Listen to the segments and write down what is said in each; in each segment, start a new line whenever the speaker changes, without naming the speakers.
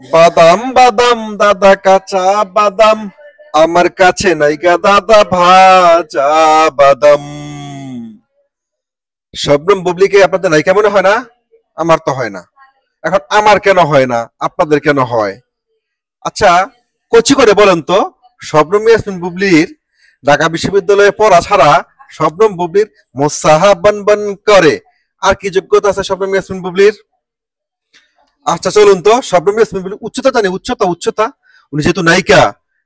বাদাম বাদাম দাদা কাঁচা বাদাম, আমার কাছে নাইকা দাদা ভাজা বাদাম। শবনম বুবলিকে আপনাদের নায়িকা মনে হয় না? আমার তো হয় না। এখন আমার কেন হয় না, আপনাদের কেন হয়? আচ্ছা, কচি করে বলেন তো, শবনম ইয়াসমিন বুবলির ঢাকা বিশ্ববিদ্যালয়ে পড়া ছাড়া শবনম বুবলির মোসাহাবান বান করে আর কি যোগ্যতা আছে শবনম ইয়াসমিন বুবলির? আচ্ছা চলুন তো, শবনম ইয়াসমিন বুবলির উচ্চতা জানি, উচ্চতা উচ্চতা উনি যেহেতু নায়িকা,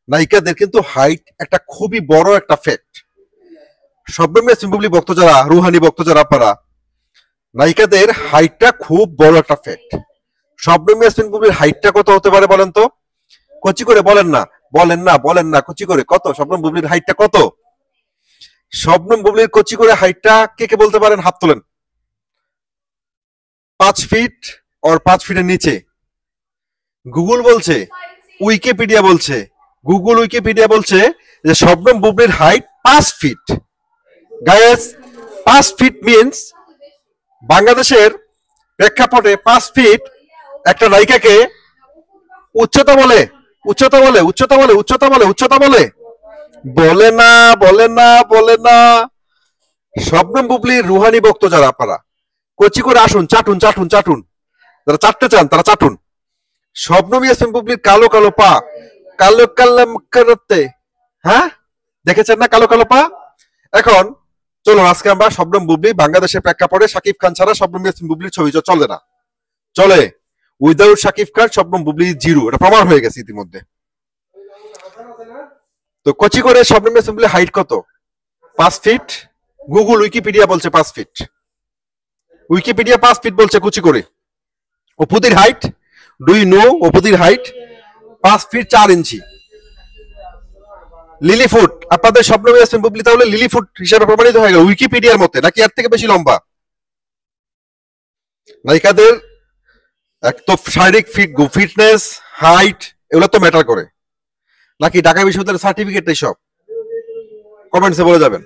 নায়িকাদের কিন্তু হাইট একটা খুবই বড় একটা ফ্যাক্ট। শবনম ইয়াসমিন বুবলি ভক্ত যারা, রুহানি ভক্ত যারা আপনারা, নায়িকাদের হাইটটা খুব বড় একটা ফ্যাক্ট। শবনম ইয়াসমিন বুবলির হাইটটা কত হতে পারে বলেন তো? কচি করে বলেন না, বলেন না কচি করে কত শবনম বুবলির হাইটটা কত? শবনম বুবলির কচি করে হাইটটা কে কে বলতে পারেন? হাত তোলেন। 5 ফিট আর 5 ফিটের নিচে। গুগল বলছে, উইকিপিডিয়া বলছে, গুগল উইকিপিডিয়া বলছে যে শবনম বুবলির height 5 feet. Guys, 5 feet means বাংলাদেশের প্রেক্ষাপটে 5 ফিট একটা নায়িকাকে উচ্চতা বলে, উচ্চতা বলে, উচ্চতা বলে, উচ্চতা বলে, উচ্চতা বলে, বলে না, বলে না, বলে না। শবনম বুবলির রুহানি ভক্ত যারা আপনারা, কচি করে আসুন, চাটুন চাটুন চাটুন, যারা চাটতে চান তারা চাটুন। শবনম ইয়াসমিন বুবলির কালো কালো পা, কালো কালো করতে, হ্যাঁ দেখেছেন না কালো কালো পা? এখন চলুন আজকে আমরা শবনম বুবলি, বাংলাদেশের প্রেক্ষাপটে শাকিব খান ছাড়া শবনম ইয়াসমিন বুবলির ছবি চলে না, চলে। উইদাউট শাকিব খান শবনম বুবলি জিরো, এটা প্রমাণ হয়ে গেছে ইতিমধ্যে। তো কচি করে শবনম ইয়াসমিন বুবলির হাইট কত? 5 ফিট। গুগল উইকিপিডিয়া বলছে 5 ফিট, উইকিপিডিয়া 5 ফিট বলছে কচি করে। অপুদির হাইট, ডু ইউ নো অপুদির হাইট? 5 feet 4 inch. লিলিফুট, আপনাদের শবনম ইয়াসমিন বুবলি তাহলে লিলিফুট হিসেবে প্রমাণিত হয়ে গেল উইকিপিডিয়ার মতে, নাকি এর থেকে বেশি লম্বা? নায়িকাদের এক তো শারীরিক ফিটনেস, হাইট, এগুলো তো ম্যাটার করে, নাকি ঢাকা বিশ্ববিদ্যালয়ের সার্টিফিকেট? সব কমেন্টসে বলে যাবেন।